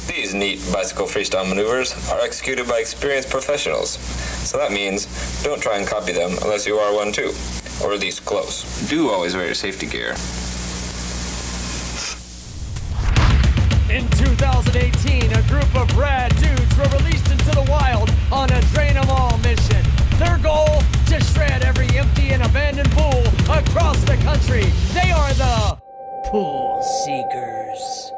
These neat bicycle freestyle maneuvers are executed by experienced professionals. So that means don't try and copy them unless you are one too, or at least close. Do always wear your safety gear. In 2018, a group of rad dudes were released into the wild on a drain 'em all mission. Their goal, to shred every empty and abandoned pool across the country. They are the Pool Seekers.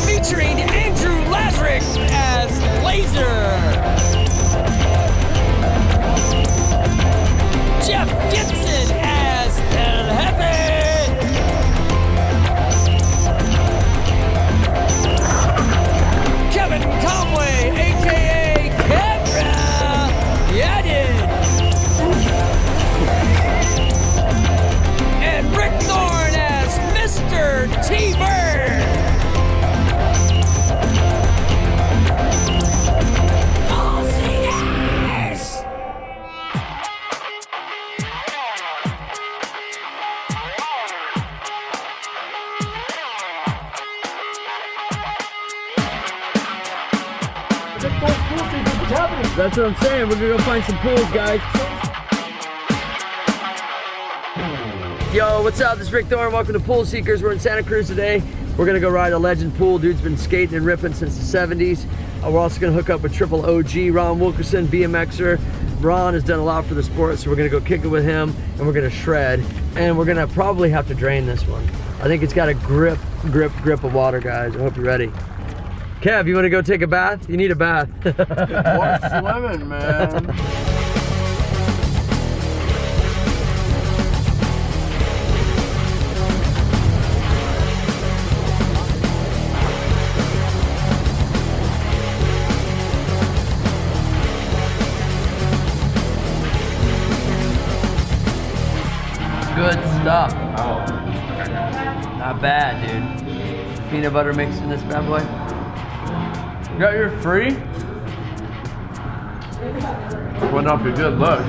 Featuring Andrew Lazarick as Laser. Jeff Gibson as El Jefe. Kevin Conway, a.k.a. Kebra. Yeah, dude. And Rick Thorne as Mr. T-Bird. That's what I'm saying. We're gonna go find some pools, guys. Yo, what's up? This is Rick Thorne. Welcome to Pool Seekers. We're in Santa Cruz today. We're gonna go ride a legend pool. Dude's been skating and ripping since the 70s. We're also gonna hook up with triple OG, Ron Wilkerson, BMXer. Ron has done a lot for the sport, so we're gonna go kick it with him, and we're gonna shred. And we're gonna probably have to drain this one. I think it's got a grip of water, guys. I hope you're ready. Kev, you want to go take a bath? You need a bath. What's swimming, man? Good stuff. Oh. Not bad, dude. Peanut butter mixed in this bad boy. You got your free? Went off your good looks.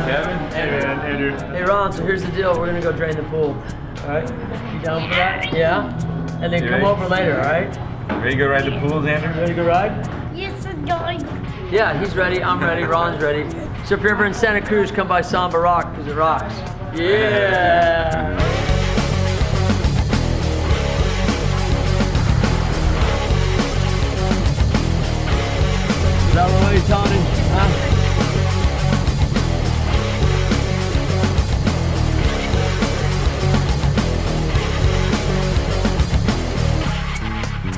Kevin? Hey Ron, so here's the deal. We're gonna go drain the pool. Alright? You down for that? Yeah? And then come over later, alright? Ready to go ride the pools, Andrew? Ready to go ride? Yes, I'm going. Yeah, he's ready, I'm ready, Ron's ready. So if you're ever in Santa Cruz, come by Samba Rock, because it rocks. Yeah! Is that what you're talking? Huh?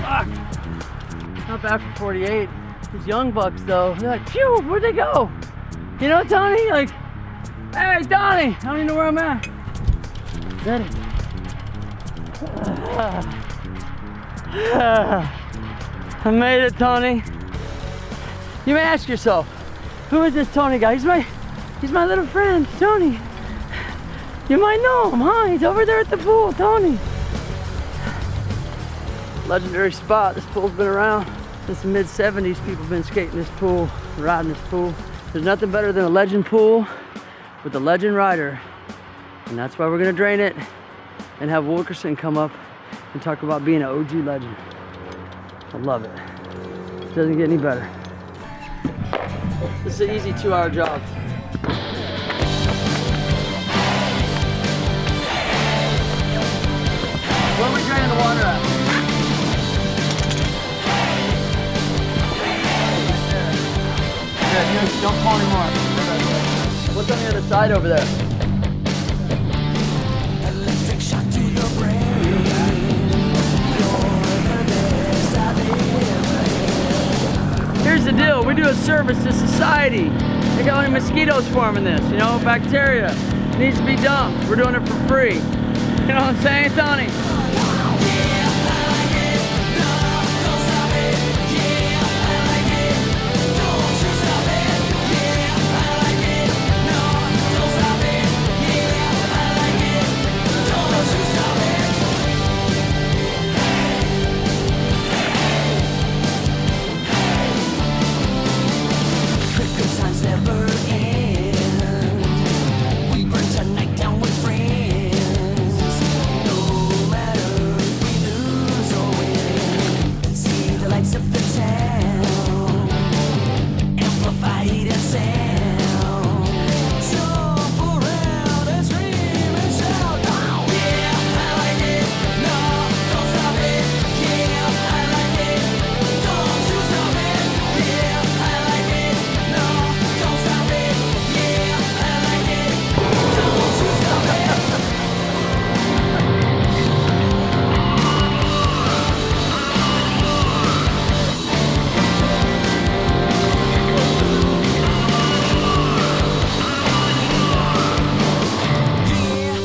Fuck. Not bad for 48. These young bucks though, they're like, phew, where'd they go? You know, Tony? Like, hey, Donnie, I don't even know where I'm at. Ready? I made it, Tony. You may ask yourself, who is this Tony guy? He's my little friend, Tony. You might know him, huh? He's over there at the pool, Tony. Legendary spot. This pool's been around since the mid-70s. People have been skating this pool, riding this pool. There's nothing better than a legend pool with a legend rider. And that's why we're gonna drain it and have Wilkerson come up and talk about being an OG legend. I love it. It doesn't get any better. This is an easy 2-hour job. Where are we draining the water at? Good, don't fall anymore. What's on the other side over there? Electric shock to your brain. Here's the deal, we do a service to society. Think how many mosquitoes form in this, you know, bacteria. It needs to be dumped. We're doing it for free. You know what I'm saying, Tony? Never end. We burn tonight down with friends.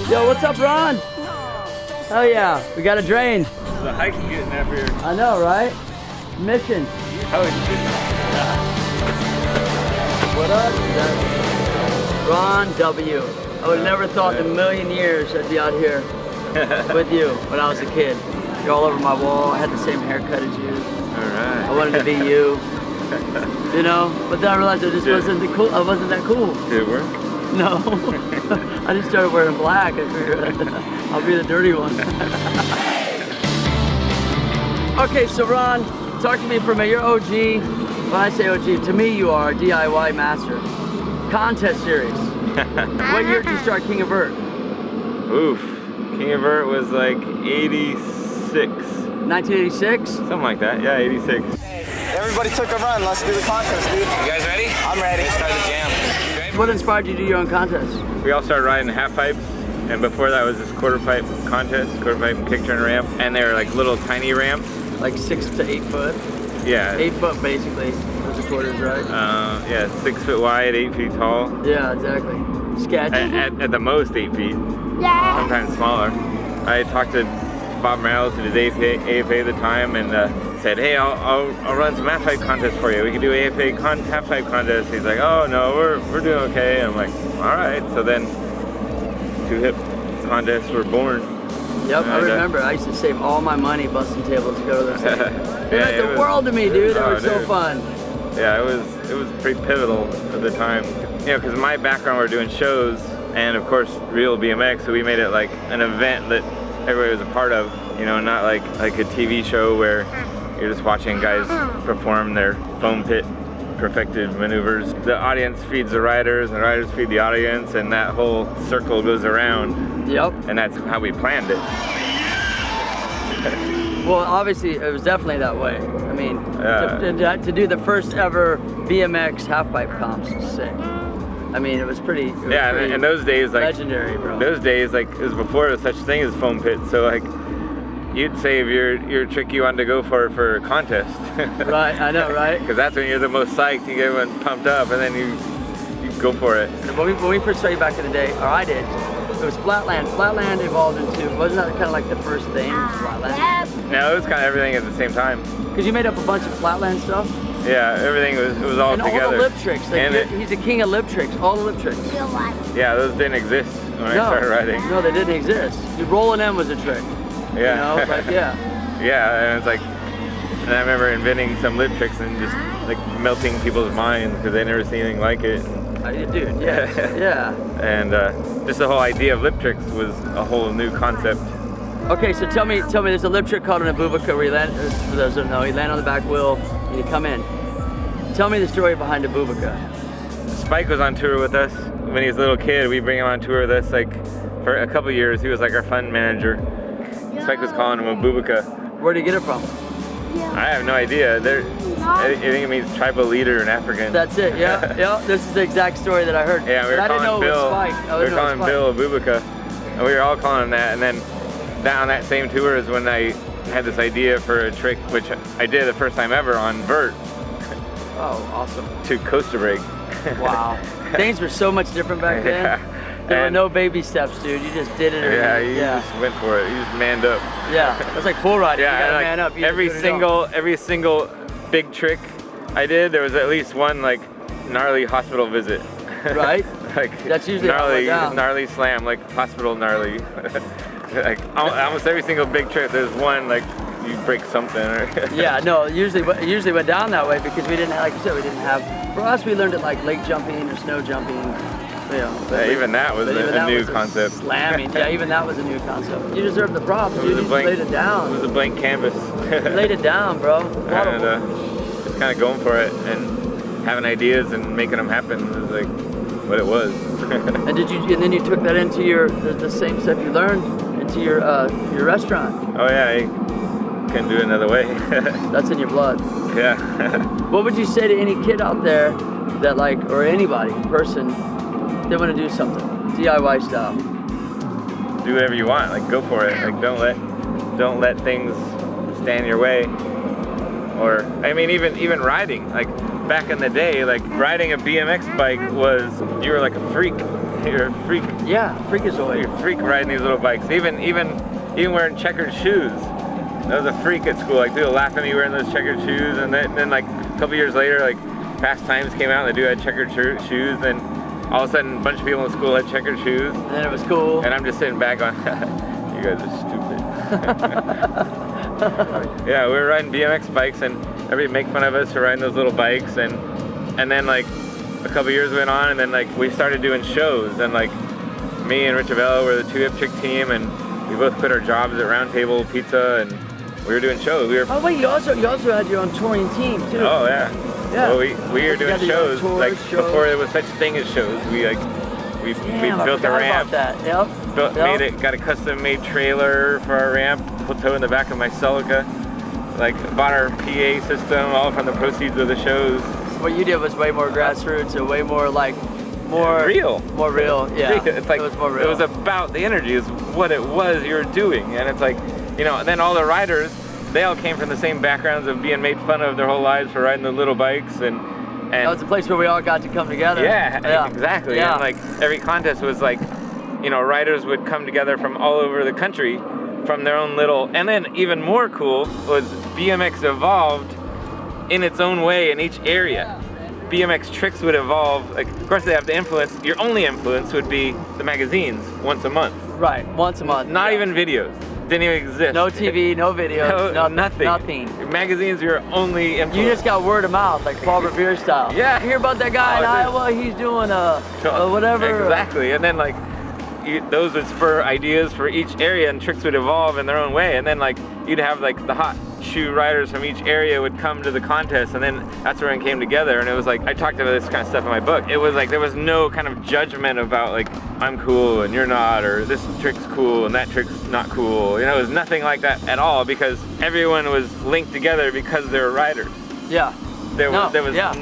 Yo, what's up, Ron? Oh yeah, we got a drain. The hike is getting up here. I know, right? Mission. Oh, shit. What up? Ron W. I would have never thought in a million years I'd be out here with you when I was a kid. You're all over my wall. I had the same haircut as you. All right. I wanted to be you. You know, but then I realized I just wasn't cool. I wasn't that cool. Did it work? No, I just started wearing black. I figured I'll be the dirty one. Okay, so Ron, talk to me for a minute. You're OG. When I say OG, to me you are a DIY master. Contest series. What year did you start King of Vert? Oof. King of Vert was like 86. 1986? Something like that. Yeah, 86. Everybody took a run. Let's do the contest, dude. You guys ready? I'm ready. Let's start the jam. What inspired you to do your own contest? We all started riding half pipes, and before that was this quarter pipe contest, quarter pipe and kick turn ramp, and they were like little tiny ramps. Like 6 to 8 foot? Yeah. 8 foot basically, those are quarters, right? Yeah, 6 foot wide, 8 feet tall. Yeah, exactly. Sketch. At the most 8 feet. Yeah. Sometimes smaller. I talked to Bob Morales, who did AFA at the time, and said, hey, I'll run some half pipe contest for you. We can do AFA half pipe contest. He's like, oh no, we're doing okay. And I'm like, all right. So then 2 hip contests were born. Yep, I remember. I used to save all my money busting tables to go to those things. It Yeah, meant the world to me, dude. They were so dude. fun. Yeah, it was pretty pivotal at the time. You know, because my background, we're doing shows, and of course, real BMX. So we made it like an event that everybody was a part of. You know, not like a TV show where you're just watching guys perform their foam pit perfected maneuvers. The audience feeds the riders, and the riders feed the audience, and that whole circle goes around. Yep. And that's how we planned it. Well, obviously, it was definitely that way. I mean, to do the first ever BMX half-pipe comps is sick. I mean, it was pretty in those days, like legendary, bro. Those days, like, it was before there was such thing as foam pit. So like, you'd save your trick you wanted to go for a contest. Right, I know, right? Because that's when you're the most psyched, you get everyone pumped up, and then you go for it. When we first started back in the day, or I did, it was Flatland. Flatland evolved into, wasn't that kind of like the first thing, Flatland? No, it was kind of everything at the same time. Because you made up a bunch of Flatland stuff? Yeah, everything was all and together. all the lip tricks. Like, And he's the king of lip tricks, all the lip tricks. yeah, those didn't exist when I started riding. No, they didn't exist. Rolling M was a trick. Yeah. You know, like, yeah. Yeah, and it's like, and I remember inventing some lip tricks and just like melting people's minds because they never seen anything like it. Dude, yeah, yeah. And just the whole idea of lip tricks was a whole new concept. Okay, so tell me, there's a lip trick called an abubaca where you land, for those who don't know, you land on the back wheel and you come in. Tell me the story behind abubaca. Spike was on tour with us when he was a little kid. We bring him on tour with us like for a couple years. He was like our fun manager. Spike was calling him abubaca. Where'd you get it from? I have no idea. I think it means tribal leader in African. That's it, yeah, yeah. This is the exact story that I heard. Yeah, we were but I didn't know calling Bill. it was Spike. We were calling Bill abubaca, and we were all calling him that. And then on that same tour is when I had this idea for a trick, which I did the first time ever on vert. Oh, awesome. To coaster break. Wow. Things were so much different back then. Yeah. There were no baby steps, dude. You just did it. You just went for it. You just manned up. Yeah, that's like pool riding. Yeah, you gotta like man up. You every single big trick I did, there was at least one like gnarly hospital visit. Right. Like that's usually gnarly slam, like hospital gnarly. Like almost every single big trick, there's one like you break something. Yeah, no, it usually went down that way because we didn't, like you said, we didn't have. For us, we learned it like lake jumping or snow jumping. You know, even that was a new concept. Slamming, yeah, even that was a new concept. You deserve the props, dude. You laid it down. It was a blank canvas. You laid it down, bro. And just kind of going for it and having ideas and making them happen was like what it was. And then you took that into the same stuff you learned into your restaurant. Oh yeah, I couldn't do it another way. That's in your blood. Yeah. What would you say to any kid out there that or anybody, person, they want to do something, DIY style? Do whatever you want, like go for it. Like don't let things stand in your way. Or I mean even riding. Like back in the day, like riding a BMX bike was, you were like a freak. You're a freak. Yeah, freakazoid. You're a freak riding these little bikes. Even wearing checkered shoes. I was a freak at school. Like people laugh at me wearing those checkered shoes, and then like a couple years later, like Fast Times came out and the dude had checkered shoes, and all of a sudden a bunch of people in school had checkered shoes. And then it was cool. And I'm just sitting back on, you guys are stupid. Yeah, we were riding BMX bikes and everybody make fun of us for riding those little bikes, and then like a couple years went on, and then like we started doing shows, and like me and Rich Avello were the 2 Hip Chick team, and we both quit our jobs at Round Table Pizza, and we were doing shows. Oh wait, you also had your own touring team too. Oh yeah. Yeah. Well, we were doing shows like before there was such thing as shows. We built a ramp. That. Yep. Got a custom made trailer for our ramp, put in the back of my Celica. Like bought our PA system all from the proceeds of the shows. What you did was way more grassroots, and way more like more real. More real. Yeah. It's like it was more real. It was about the energy, is what it was you were doing, and it's like, you know. And then all the riders, they all came from the same backgrounds of being made fun of their whole lives for riding the little bikes, and that was a place where we all got to come together. Yeah. Exactly. Yeah. And like every contest was like, you know, riders would come together from all over the country, from their own little. And then even more cool was BMX evolved in its own way in each area. BMX tricks would evolve. Like, of course, they have the influence. Your only influence would be the magazines once a month. Right, once a month. Not even videos. Didn't even exist. No TV, no videos, nothing. Nothing. Magazines were your only influence. You just got word of mouth, like Paul Revere style. Yeah. Hear about that guy in Iowa? He's doing whatever. Exactly. And then like those would spur ideas for each area, and tricks would evolve in their own way. And then like you'd have like the hot shoe riders from each area would come to the contest, and then that's where it came together. And it was like, I talked about this kind of stuff in my book. It was like there was no kind of judgment about like, I'm cool and you're not, or this trick's cool and that trick's not cool. You know, it was nothing like that at all, because everyone was linked together because they were riders. Yeah. There was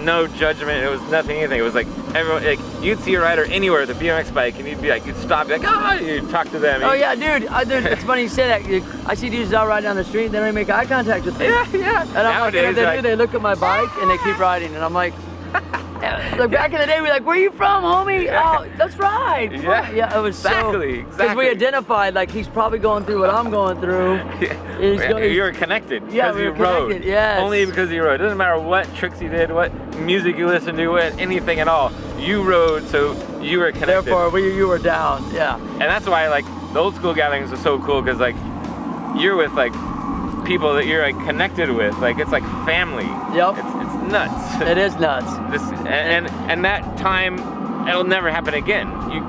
no judgment. It was nothing, anything. It was like everyone, like you'd see a rider anywhere with a BMX bike, and you'd stop, like, you'd talk to them. Oh yeah, dude. It's funny you say that. I see dudes out riding down the street, they don't even make eye contact with me. Yeah. And I'm like, if they do, they look at my bike and they keep riding, and I'm like, like back in the day, we're like, where are you from, homie? Yeah. Oh, let's ride. Yeah, it was exactly. Because we identified, like, he's probably going through what I'm going through. You were connected. Yeah, we were connected. Yes. Only because you rode. It doesn't matter what tricks you did, what music you listened to, what anything at all. You rode, so you were connected. Therefore, you were down. Yeah. And that's why, like, the old school gatherings are so cool, because like you're with like people that you're like connected with. Like it's like family. Yep. It's nuts. It is nuts. And that time, it'll never happen again. You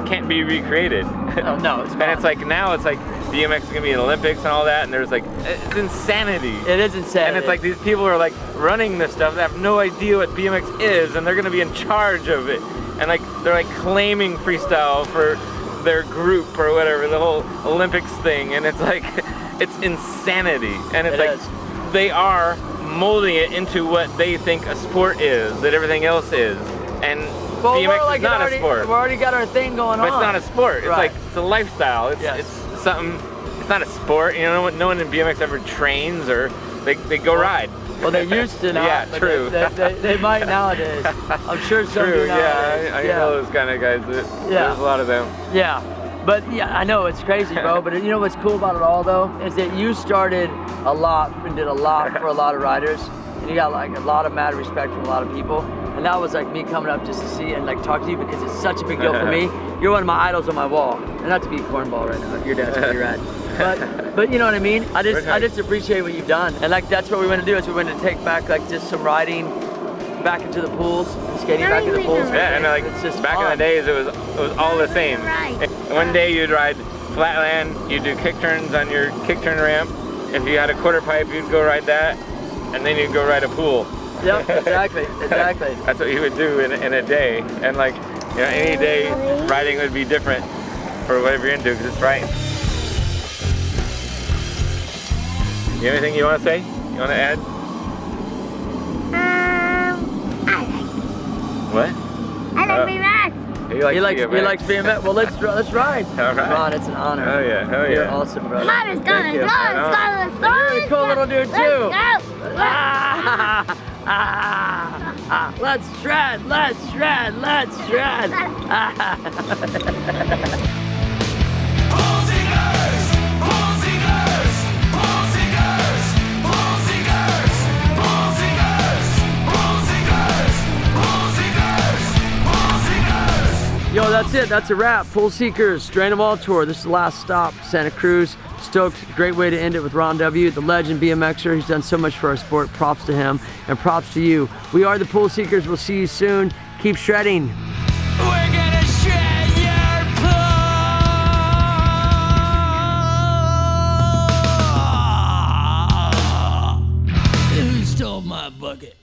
can't be recreated. Oh, no, it's gone. And it's like now it's like BMX is gonna be in the Olympics and all that, and there's like, it's insanity. It is insanity. And it's like these people are like running this stuff that have no idea what BMX is, and they're gonna be in charge of it. And like they're like claiming freestyle for their group or whatever, the whole Olympics thing, and it's like, it's insanity. And it's they are molding it into what they think a sport is, that everything else is. And BMX is not a sport. We've already got our thing going on. But it's not a sport. It's Right. like, it's a lifestyle. It's something, it's not a sport. You know, no one in BMX ever trains, or they go ride. Well, they used to not. Yeah, but true. They might nowadays. I'm sure some do nowadays. I know those kind of guys. There's a lot of them. Yeah. But yeah, I know, it's crazy, bro. But you know what's cool about it all, though, is that you started a lot and did a lot for a lot of riders. And you got like a lot of mad respect from a lot of people. And that was like me coming up just to see it and like talk to you, because it's such a big deal for me. You're one of my idols on my wall. And not to be a cornball right now, your dad's pretty rad. But you know what I mean? I just appreciate what you've done. And like that's what we want to do, is we want to take back like just some riding back into the pools, and skating back in the pools. Yeah, and like it's just back fun. in the days, it was all the same. One day you'd ride flatland, you'd do kick turns on your kick turn ramp. If you had a quarter pipe, you'd go ride that, and then you'd go ride a pool. Yep, exactly. That's what you would do in a day. And like, you know, any day riding would be different for whatever you're into, because it's right. You have anything you want to say? You want to add? What? I like BMX. He likes BMX. Well, let's ride. All right. Ron, it's an honor. Oh yeah, hell yeah. You're awesome, brother. Mom is gonna Thank you. go. You're a cool little dude too. Let's go. Ah, ah, Let's shred, let's shred, let's shred. Yo, that's it. That's a wrap. Pool Seekers, Drain Them All tour. This is the last stop, Santa Cruz. Stoked. Great way to end it with Ron W., the legend BMXer. He's done so much for our sport. Props to him and props to you. We are the Pool Seekers. We'll see you soon. Keep shredding. We're gonna shred your pool. Who stole my bucket?